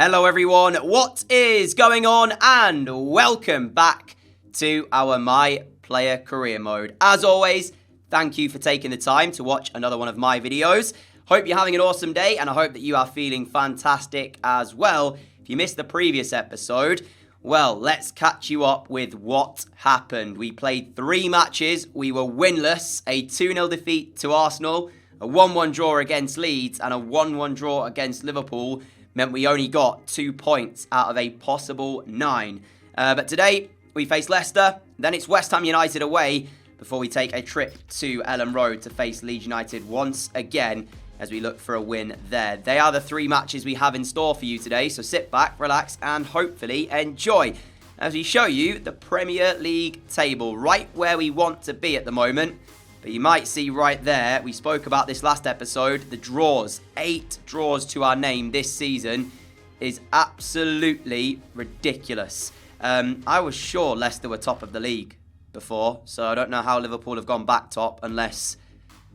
Hello everyone, what is going on? And welcome back to our My Player Career Mode. As always, thank you for taking the time to watch another one of my videos. Hope you're having an awesome day and I hope that you are feeling fantastic as well. If you missed the previous episode, well, let's catch you up with what happened. We played 3 matches, we were winless, a 2-0 defeat to Arsenal, a 1-1 draw against Leeds and a 1-1 draw against Liverpool. Meant we only got 2 points out of a possible 9. But today, we face Leicester, then it's West Ham United away, before we take a trip to Elland Road to face Leeds United once again, as we look for a win there. They are the 3 matches we have in store for you today, so sit back, relax, and hopefully enjoy, as we show you the Premier League table, right where we want to be at the moment. But you might see right there, we spoke about this last episode, the draws. 8 draws to our name this season is absolutely ridiculous. I was sure Leicester were top of the league before, so I don't know how Liverpool have gone back top unless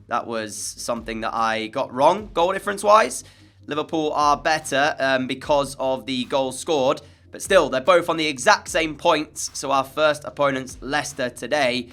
that was something that I got wrong, goal difference-wise. Liverpool are better because of the goals scored, but still, they're both on the exact same points, so our first opponents, Leicester, today,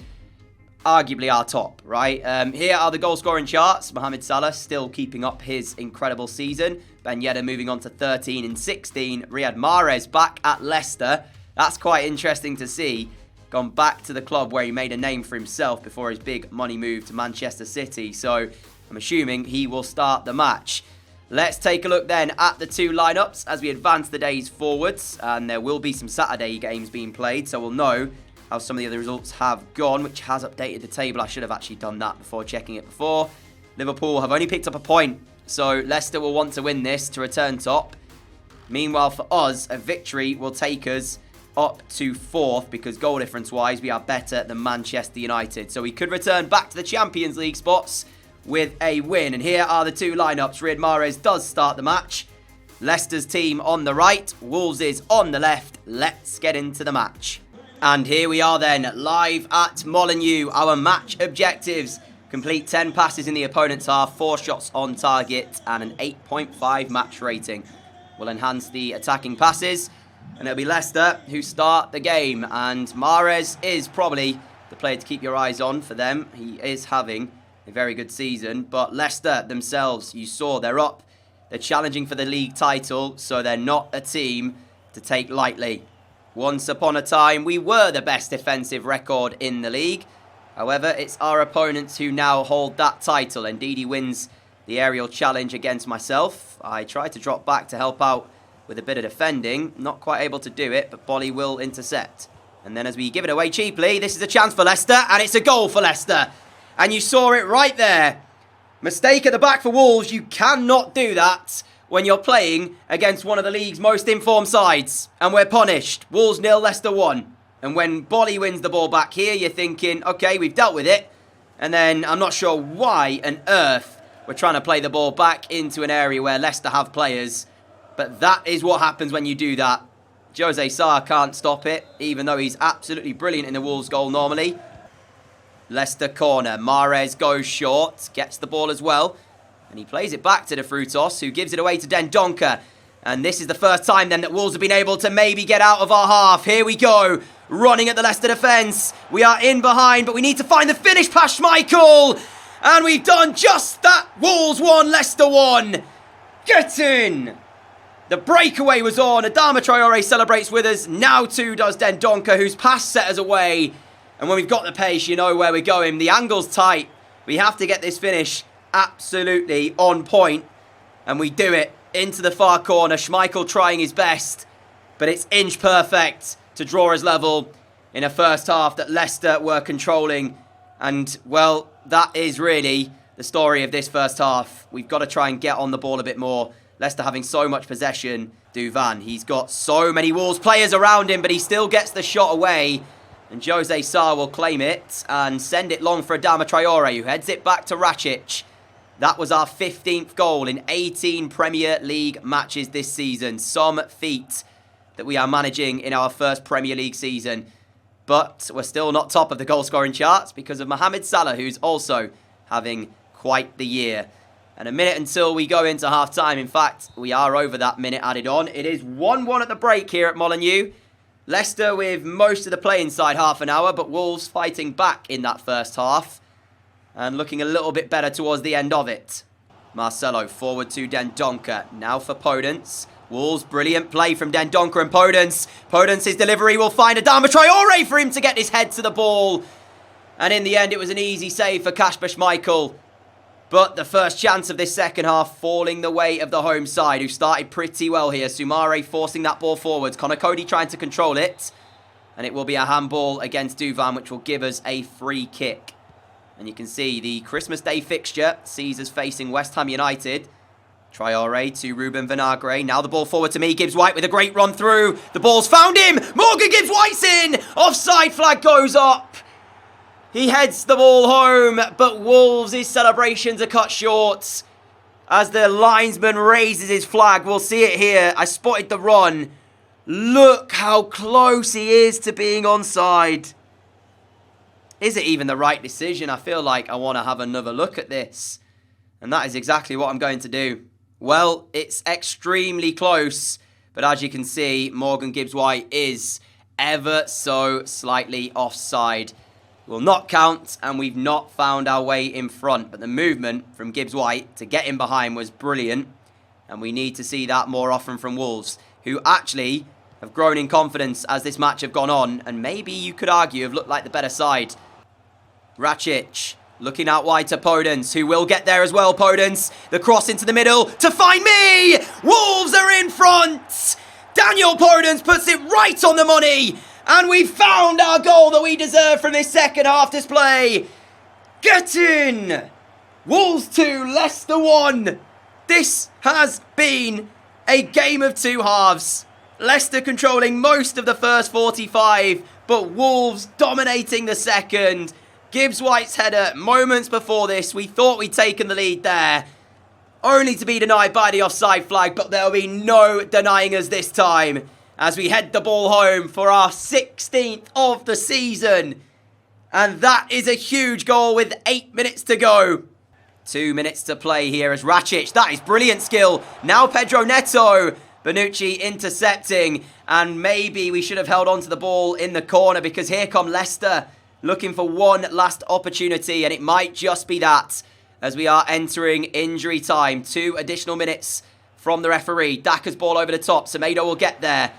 arguably our top, right? Here are the goal scoring charts. Mohamed Salah still keeping up his incredible season. Ben Yedder moving on to 13 and 16. Riyad Mahrez back at Leicester. That's quite interesting to see. Gone back to the club where he made a name for himself before his big money move to Manchester City. So I'm assuming he will start the match. Let's take a look then at the 2 lineups as we advance the days forwards. And there will be some Saturday games being played, so we'll know how some of the other results have gone, which has updated the table. I should have actually done that before checking it before. Liverpool have only picked up a point, so Leicester will want to win this to return top. Meanwhile, for us, a victory will take us up to 4th because goal difference-wise, we are better than Manchester United. So we could return back to the Champions League spots with a win. And here are the 2 lineups. Riyad Mahrez does start the match. Leicester's team on the right, Wolves is on the left. Let's get into the match. And here we are then, live at Molineux. Our match objectives: complete 10 passes in the opponent's half, 4 shots on target, and an 8.5 match rating. We'll enhance the attacking passes, and it'll be Leicester who start the game. And Mahrez is probably the player to keep your eyes on for them. He is having a very good season, but Leicester themselves, you saw, they're up. They're challenging for the league title, so they're not a team to take lightly. Once upon a time, we were the best defensive record in the league. However, it's our opponents who now hold that title. And Ndidi wins the aerial challenge against myself. I tried to drop back to help out with a bit of defending. Not quite able to do it, but Bolly will intercept. And then as we give it away cheaply, this is a chance for Leicester, and it's a goal for Leicester. And you saw it right there. Mistake at the back for Wolves. You cannot do that when you're playing against one of the league's most informed sides. And we're punished. Wolves 0, Leicester 1. And when Bolly wins the ball back here, you're thinking, okay, we've dealt with it. And then I'm not sure why on earth we're trying to play the ball back into an area where Leicester have players. But that is what happens when you do that. Jose Sarr can't stop it, even though he's absolutely brilliant in the Wolves goal normally. Leicester corner. Mahrez goes short, gets the ball as well. And he plays it back to the Frutos, who gives it away to Dendoncker. And this is the first time then that Wolves have been able to maybe get out of our half. Here we go, running at the Leicester defence. We are in behind, but we need to find the finish past Schmeichel. And we've done just that. Wolves 1, Leicester 1. Get in. The breakaway was on. Adama Traore celebrates with us. Now too does Dendoncker, whose pass set us away. And when we've got the pace, you know where we're going. The angle's tight. We have to get this finish absolutely on point, and we do it into the far corner. Schmeichel trying his best, but it's inch perfect to draw us level in a first half that Leicester were controlling. And well, that is really the story of this first half. We've got to try and get on the ball a bit more. Leicester having so much possession. Duvan, he's got so many Wolves players around him, but he still gets the shot away. And Jose Sarr will claim it and send it long for Adama Traore, who heads it back to Rakic. That was our 15th goal in 18 Premier League matches this season. Some feat that we are managing in our first Premier League season. But we're still not top of the goal scoring charts because of Mohamed Salah, who's also having quite the year. And a minute until we go into half-time. In fact, we are over that minute added on. It is 1-1 at the break here at Molineux. Leicester with most of the play inside half an hour, but Wolves fighting back in that first half. And looking a little bit better towards the end of it. Marcelo forward to Dendoncker. Now for Podence. Wolves, brilliant play from Dendoncker and Podence. Podence's delivery will find Adama Traore for him to get his head to the ball. And in the end, it was an easy save for Kasper Schmeichel. But the first chance of this second half falling the way of the home side, who started pretty well here. Soumare forcing that ball forwards. Connor Cody trying to control it. And it will be a handball against Duvan, which will give us a free kick. And you can see the Christmas Day fixture sees us facing West Ham United. Traore to Ruben Vinagre. Now the ball forward to me. Gibbs White with a great run through. The ball's found him. Morgan Gibbs White's in. Offside flag goes up. He heads the ball home, but Wolves' celebrations are cut short. As the linesman raises his flag, we'll see it here. I spotted the run. Look how close he is to being onside. Is it even the right decision? I feel like I want to have another look at this. And that is exactly what I'm going to do. Well, it's extremely close. But as you can see, Morgan Gibbs White is ever so slightly offside. Will not count, and we've not found our way in front. But the movement from Gibbs White to get in behind was brilliant. And we need to see that more often from Wolves, who actually have grown in confidence as this match have gone on. And maybe you could argue have looked like the better side. Racic looking out wide to Podence, who will get there as well. Podence, the cross into the middle to find me. Wolves are in front. Daniel Podence puts it right on the money. And we found our goal that we deserve from this second half display. Get in! Wolves 2, Leicester 1. This has been a game of two halves. Leicester controlling most of the first 45, but Wolves dominating the second. Gibbs White's header moments before this. We thought we'd taken the lead there. Only to be denied by the offside flag, but there'll be no denying us this time. As we head the ball home for our 16th of the season. And that is a huge goal with 8 minutes to go. 2 minutes to play here as Racic. That is brilliant skill. Now Pedro Neto. Bonucci intercepting. And maybe we should have held on to the ball in the corner, because here come Leicester looking for one last opportunity. And it might just be that as we are entering injury time. 2 additional minutes from the referee. Daka's ball over the top. Semedo will get there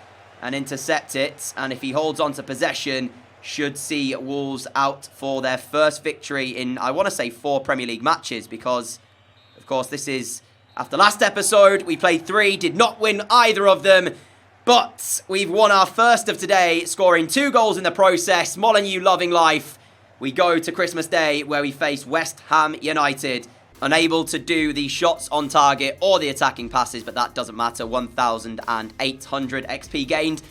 and intercept it. And if he holds on to possession, should see Wolves out for their first victory in, I want to say, 4 Premier League matches. Because, of course, this is after last episode. We played 3, did not win either of them. But we've won our first of today, scoring 2 goals in the process. Molineux loving life. We go to Christmas Day, where we face West Ham United. Unable to do the shots on target or the attacking passes, but that doesn't matter. 1,800 XP gained.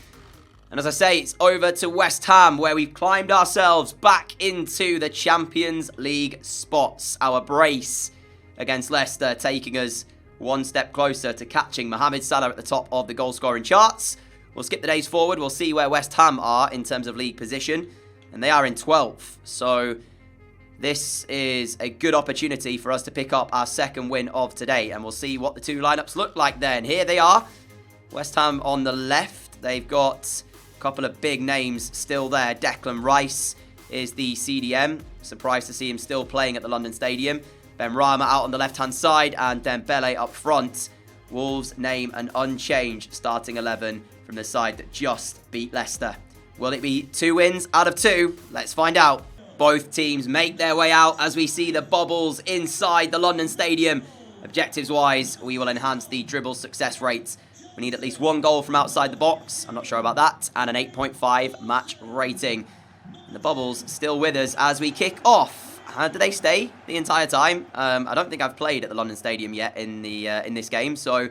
And as I say, it's over to West Ham, where we've climbed ourselves back into the Champions League spots. Our brace against Leicester taking us one step closer to catching Mohamed Salah at the top of the goal-scoring charts. We'll skip the days forward. We'll see where West Ham are in terms of league position. And they are in 12th. So this is a good opportunity for us to pick up our second win of today. And we'll see what the 2 lineups look like then. Here they are. West Ham on the left. They've got a couple of big names still there. Declan Rice is the CDM. Surprised to see him still playing at the London Stadium. Ben Rama out on the left-hand side. And Dembele up front. Wolves name an unchanged starting 11 from the side that just beat Leicester. Will it be 2 wins out of 2? Let's find out. Both teams make their way out as we see the bubbles inside the London Stadium. Objectives-wise, we will enhance the dribble success rates. We need at least 1 goal from outside the box. I'm not sure about that. And an 8.5 match rating. And the bubbles still with us as we kick off. Do they stay the entire time? I don't think I've played at the London Stadium yet in this game. So,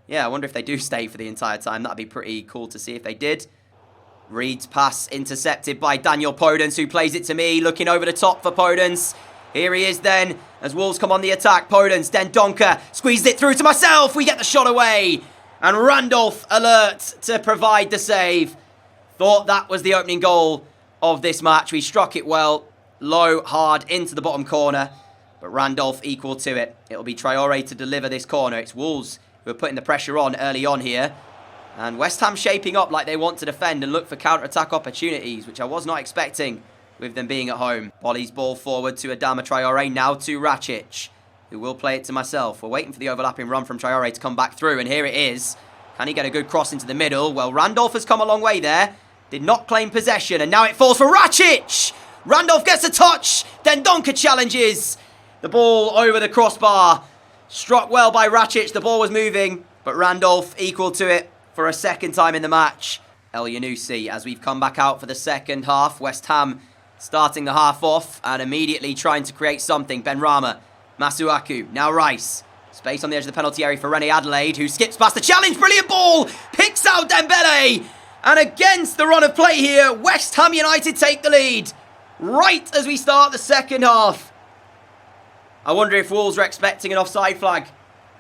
yeah, I wonder if they do stay for the entire time. That'd be pretty cool to see if they did. Reed's pass intercepted by Daniel Podence, who plays it to me, looking over the top for Podence. Here he is then, as Wolves come on the attack. Podence, Dendoncker, squeezed it through to myself. We get the shot away. And Randolph alert to provide the save. Thought that was the opening goal of this match. We struck it well, low, hard, into the bottom corner. But Randolph equal to it. It'll be Traore to deliver this corner. It's Wolves who are putting the pressure on early on here. And West Ham shaping up like they want to defend and look for counter-attack opportunities, which I was not expecting with them being at home. Bolly's ball forward to Adama Traore, now to Rakic, who will play it to myself. We're waiting for the overlapping run from Traore to come back through, and here it is. Can he get a good cross into the middle? Well, Randolph has come a long way there. Did not claim possession, and now it falls for Rakic! Randolph gets a touch, then Donker challenges. The ball over the crossbar. Struck well by Rakic, the ball was moving, but Randolph equal to it for a second time in the match. El Yunusi, as we've come back out for the second half. West Ham starting the half off and immediately trying to create something. Benrahma, Masuaku, now Rice. Space on the edge of the penalty area for Rene Adelaide, who skips past the challenge. Brilliant ball! Picks out Dembele! And against the run of play here, West Ham United take the lead. Right as we start the second half. I wonder if Wolves are expecting an offside flag,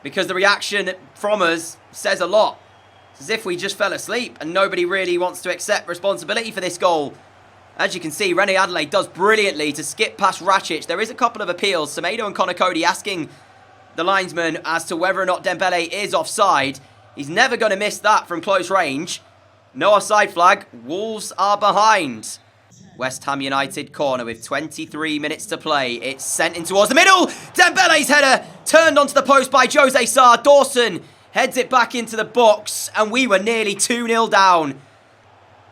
because the reaction from us says a lot. It's as if we just fell asleep and nobody really wants to accept responsibility for this goal. As you can see, Rene Adelaide does brilliantly to skip past Rakic. There is a couple of appeals. Semedo and Conor Cody asking the linesman as to whether or not Dembele is offside. He's never going to miss that from close range. No offside flag. Wolves are behind. West Ham United corner with 23 minutes to play. It's sent in towards the middle. Dembele's header turned onto the post by Jose Sarr. Dawson heads it back into the box, and we were nearly 2-0 down.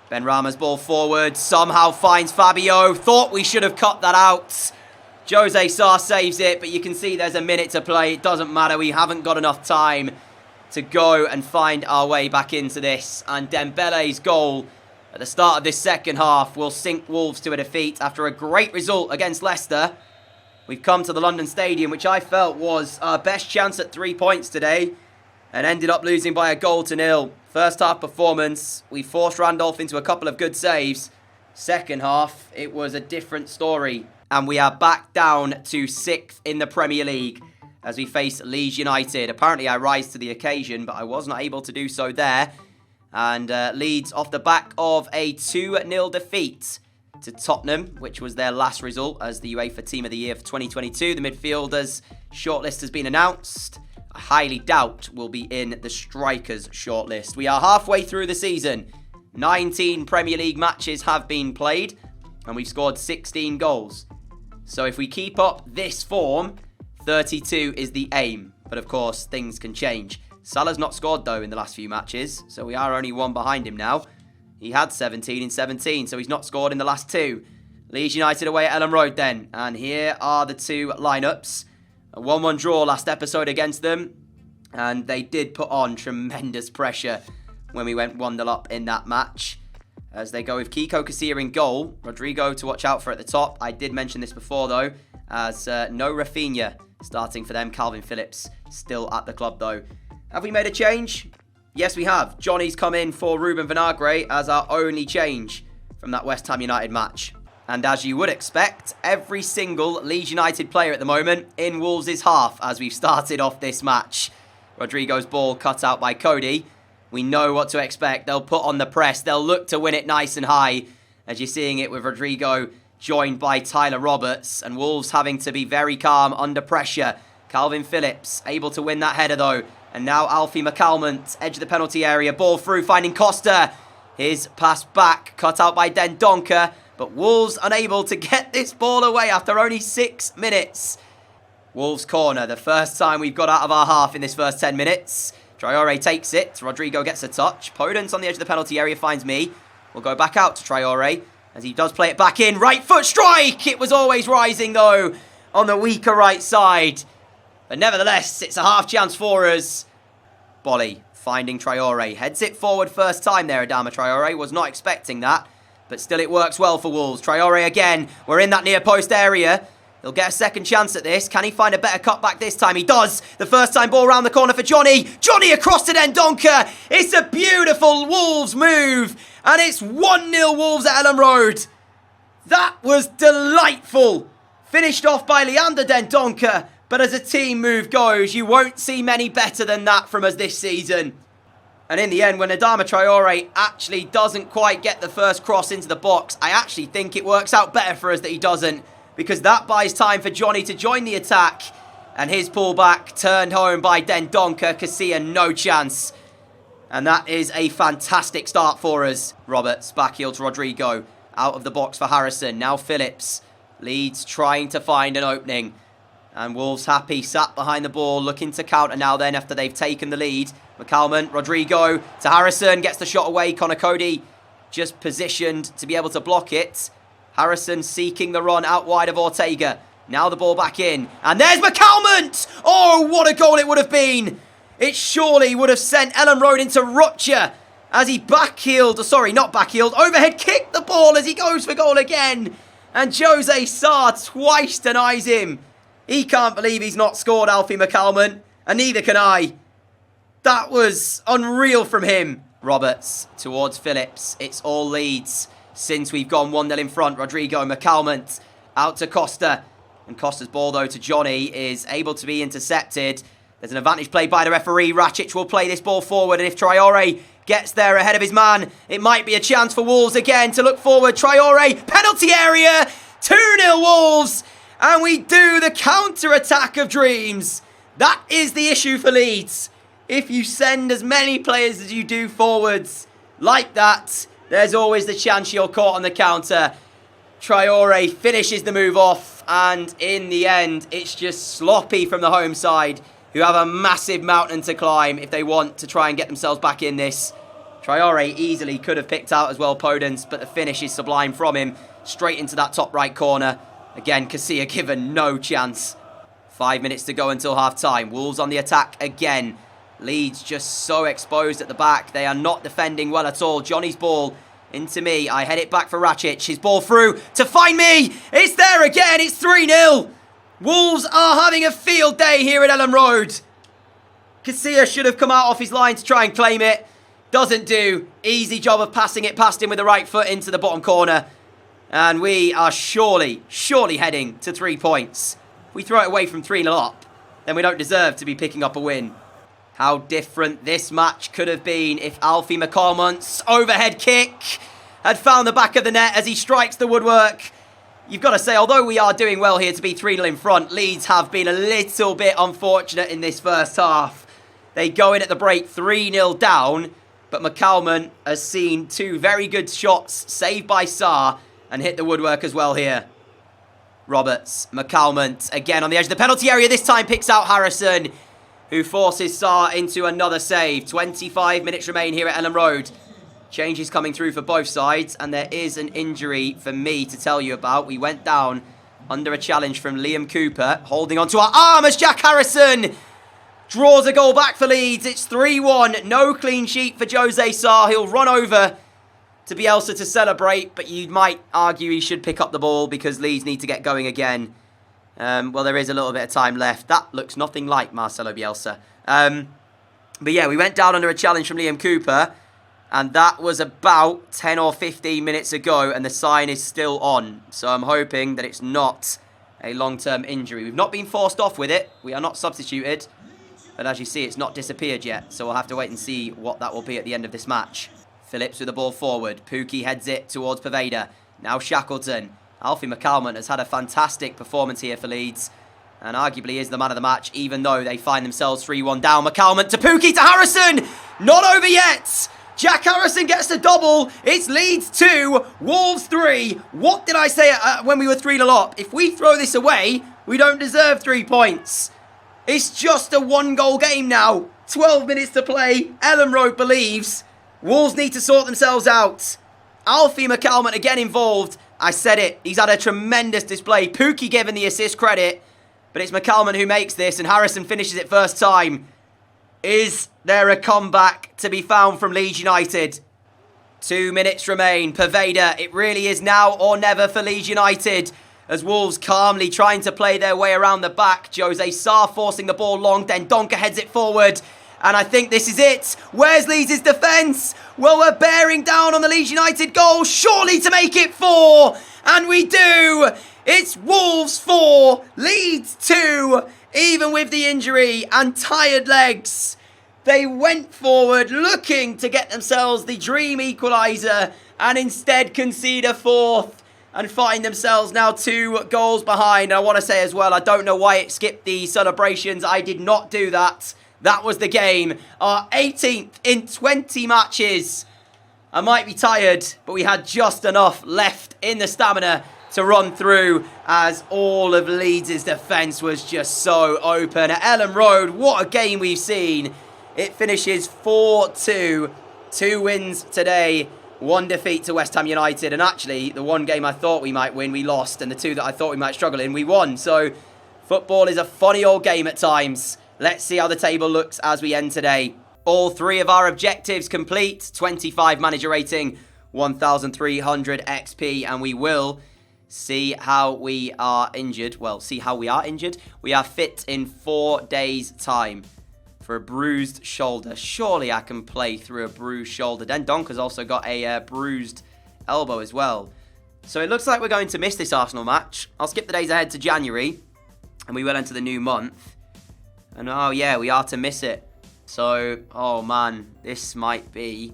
Benrahma's ball forward, somehow finds Fabio. Thought we should have cut that out. Jose Sarr saves it, but you can see there's a minute to play. It doesn't matter, we haven't got enough time to go and find our way back into this. And Dembele's goal at the start of this second half will sink Wolves to a defeat after a great result against Leicester. We've come to the London Stadium, which I felt was our best chance at 3 points today, and ended up losing by a goal to nil. First half performance, we forced Randolph into a couple of good saves. Second half, it was a different story. And we are back down to 6th in the Premier League as we face Leeds United. Apparently I rise to the occasion, but I was not able to do so there. And Leeds off the back of a 2-0 defeat to Tottenham, which was their last result as the UEFA Team of the Year for 2022. The midfielders shortlist has been announced. I highly doubt we'll be in the strikers shortlist. We are halfway through the season. 19 Premier League matches have been played, and we've scored 16 goals. So if we keep up this form, 32 is the aim. But of course, things can change. Salah's not scored though in the last few matches, so we are only one behind him now. He had 17 in 17, so he's not scored in the last two. Leeds United away at Elland Road then, and here are the two lineups. A 1-1 draw last episode against them, and they did put on tremendous pressure when we went 1-0 up in that match. As they go with Kiko Casilla in goal, Rodrigo to watch out for at the top. I did mention this before though, as no Rafinha starting for them. Calvin Phillips still at the club though. Have we made a change? Yes, we have. Johnny's come in for Ruben Vinagre as our only change from that West Ham United match. And as you would expect, every single Leeds United player at the moment in Wolves' half as we've started off this match. Rodrigo's ball cut out by Cody. We know what to expect. They'll put on the press. They'll look to win it nice and high, as you're seeing it with Rodrigo joined by Tyler Roberts. And Wolves having to be very calm under pressure. Calvin Phillips able to win that header though. And now Alfie McCalmont, edge of the penalty area. Ball through, finding Costa. His pass back, cut out by Dendoncker. But Wolves unable to get this ball away after only 6 minutes. Wolves corner, the first time we've got out of our half in this first 10 minutes. Traore takes it. Rodrigo gets a touch. Podence on the edge of the penalty area finds me. We'll go back out to Traore as he does play it back in. Right foot strike! It was always rising though on the weaker right side. But nevertheless, it's a half chance for us. Bolly finding Traore. Heads it forward first time there, Adama Traore. Was not expecting that. But still it works well for Wolves. Traore again. We're in that near post area. He'll get a second chance at this. Can he find a better cutback this time? He does. The first time ball round the corner for Johnny. Johnny across to Dendoncker. It's a beautiful Wolves move. And it's 1-0 Wolves at Elland Road. That was delightful. Finished off by Leander Dendoncker. But as a team move goes, you won't see many better than that from us this season. And in the end, when Adama Traore actually doesn't quite get the first cross into the box, I actually think it works out better for us that he doesn't. because that buys time for Johnny to join the attack. And his pullback turned home by Dendoncker. Casilla, no chance. And that is a fantastic start for us. Roberts, back heel to Rodrigo. Out of the box for Harrison. Now Phillips. Leeds trying to find an opening. And Wolves happy, sat behind the ball, looking to counter now then after they've taken the lead. McCalman, Rodrigo to Harrison, gets the shot away. Connor Cody just positioned to be able to block it. Harrison seeking the run out wide of Ortega. Now the ball back in. And there's McCalman! Oh, what a goal it would have been! It surely would have sent Elland Road into rupture as he backheeled, sorry, not backheeled, overhead kicked the ball as he goes for goal again. And Jose Sarr twice denies him. He can't believe he's not scored, Alfie McCalman, and neither can I. That was unreal from him. Roberts towards Phillips. It's all Leeds since we've gone 1-0 in front. Rodrigo, McCalman out to Costa. And Costa's ball, though, to Johnny is able to be intercepted. There's an advantage played by the referee. Rakic will play this ball forward. And if Traore gets there ahead of his man, it might be a chance for Wolves again to look forward. Traore, penalty area. 2-0 Wolves. And we do the counter-attack of dreams. That is the issue for Leeds. If you send as many players as you do forwards like that, there's always the chance you're caught on the counter. Traore finishes the move off. And in the end, it's just sloppy from the home side, who have a massive mountain to climb if they want to try and get themselves back in this. Traore easily could have picked out as well Podence, but the finish is sublime from him. Straight into that top right corner. Again, Casilla given no chance. 5 minutes to go until half-time. Wolves on the attack again. Leeds just so exposed at the back. They are not defending well at all. Johnny's ball into me. I head it back for Rakic. His ball through to find me. It's there again. It's 3-0. Wolves are having a field day here at Elland Road. Casilla should have come out off his line to try and claim it. Doesn't do. Easy job of passing it past him with the right foot into the bottom corner. And we are surely heading to 3 points. If we throw it away from 3-0 up, then we don't deserve to be picking up a win. How different this match could have been if Alfie McCalmont's overhead kick had found the back of the net as he strikes the woodwork. You've got to say, although we are doing well here to be 3-0 in front, Leeds have been a little bit unfortunate in this first half. They go in at the break 3-0 down, but McCalmont has seen 2 very good shots saved by Sarr and hit the woodwork as well here. Roberts, McCalmont again on the edge of the penalty area. This time picks out Harrison, who forces Sarr into another save. 25 minutes remain here at Elland Road. Changes coming through for both sides, and there is an injury for me to tell you about. We went down under a challenge from Liam Cooper, holding onto our arm as Jack Harrison draws a goal back for Leeds. It's 3-1. No clean sheet for Jose Sarr. He'll run over to Bielsa to celebrate, but you might argue he should pick up the ball because Leeds need to get going again. Well, there is a little bit of time left. That looks nothing like Marcelo Bielsa. But yeah, we went down under a challenge from Liam Cooper, and that was about 10 or 15 minutes ago, and the sign is still on. So I'm hoping that it's not a long-term injury. We've not been forced off with it. We are not substituted. But as you see, it's not disappeared yet. So we'll have to wait and see what that will be at the end of this match. Phillips with the ball forward. Pukki heads it towards Poveda. Now Shackleton. Alfie McCalmont has had a fantastic performance here for Leeds. And arguably is the man of the match, even though they find themselves 3-1 down. McCalmont to Pukki to Harrison. Not over yet. Jack Harrison gets the double. It's Leeds 2, Wolves 3. What did I say when we were 3-0 up? If we throw this away, we don't deserve 3 points. It's just a 1-goal game now. 12 minutes to play. Elland Road believes. Wolves need to sort themselves out. Alfie McCalmont again involved. I said it. He's had a tremendous display. Pukki given the assist credit. But it's McCalmont who makes this, and Harrison finishes it first time. Is there a comeback to be found from Leeds United? 2 minutes remain. Poveda, it really is now or never for Leeds United. As Wolves calmly trying to play their way around the back. Jose Sarr forcing the ball long. Then Donker heads it forward. And I think this is it. Where's Leeds' defence? Well, we're bearing down on the Leeds United goal. Surely to make it 4. And we do. It's Wolves 4. Leeds 2. Even with the injury and tired legs. They went forward looking to get themselves the dream equaliser. And instead concede a 4th. and find themselves now 2 goals behind. I want to say as well, I don't know why it skipped the celebrations. I did not do that. That was the game. Our 18th in 20 matches. I might be tired, but we had just enough left in the stamina to run through, as all of Leeds' defence was just so open. At Elland Road, what a game we've seen. It finishes 4-2. 2 wins today, 1 defeat to West Ham United. And actually, the 1 game I thought we might win, we lost. And the 2 that I thought we might struggle in, we won. So, football is a funny old game at times. Let's see how the table looks as we end today. All 3 of our objectives complete. 25 manager rating, 1,300 XP. And we will see how we are injured. Well, see how we are injured. We are fit in 4 days' time for a bruised shoulder. Surely I can play through a bruised shoulder. Then Donker's also got a bruised elbow as well. So it looks like we're going to miss this Arsenal match. I'll skip the days ahead to January, and we will enter the new month. And oh yeah, we are to miss it. So, oh man, this might be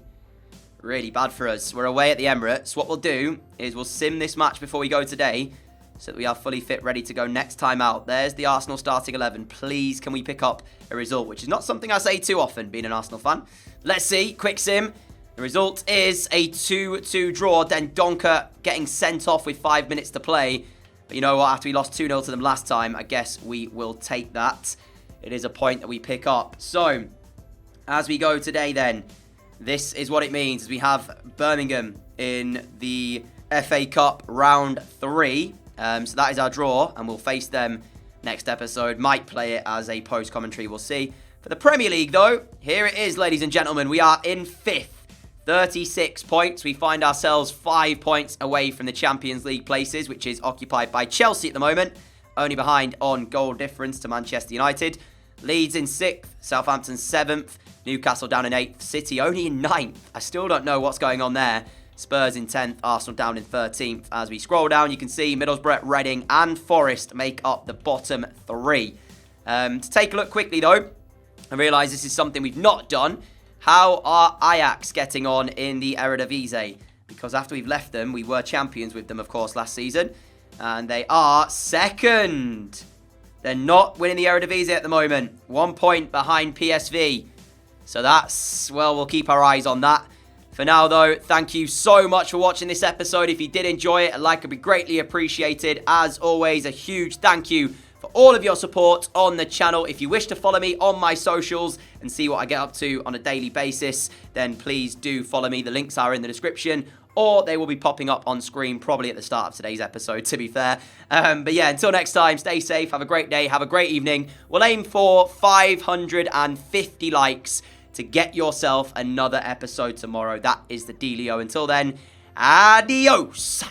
really bad for us. We're away at the Emirates. What we'll do is we'll sim this match before we go today, so that we are fully fit, ready to go next time out. There's the Arsenal starting 11. Please, can we pick up a result, which is not something I say too often, being an Arsenal fan. Let's see. Quick sim. The result is a 2-2 draw. Then Donker getting sent off with 5 minutes to play. But you know what? After we lost 2-0 to them last time, I guess we will take that. It is a point that we pick up. So, as we go today then, this is what it means. As we have Birmingham in the FA Cup round 3. So that is our draw, and we'll face them next episode. Might play it as a post-commentary, we'll see. For the Premier League, though, here it is, ladies and gentlemen. We are in 5th, 36 points. We find ourselves 5 points away from the Champions League places, which is occupied by Chelsea at the moment, only behind on goal difference to Manchester United. Leeds in 6th, Southampton 7th, Newcastle down in 8th, City only in 9th. I still don't know what's going on there. Spurs in 10th, Arsenal down in 13th. As we scroll down, you can see Middlesbrough, Reading and Forest make up the bottom 3. To take a look quickly, though, I realise this is something we've not done. How are Ajax getting on in the Eredivisie? Because after we've left them, we were champions with them, of course, last season. And they are 2nd. They're not winning the Eredivisie at the moment. 1 point behind PSV. So that's, well, we'll keep our eyes on that. For now, though, thank you so much for watching this episode. If you did enjoy it, a like would be greatly appreciated. As always, a huge thank you for all of your support on the channel. If you wish to follow me on my socials and see what I get up to on a daily basis, then please do follow me. The links are in the description, or they will be popping up on screen probably at the start of today's episode, to be fair. But yeah, until next time, stay safe, have a great day, have a great evening. We'll aim for 550 likes to get yourself another episode tomorrow. That is the dealio. Until then, adios.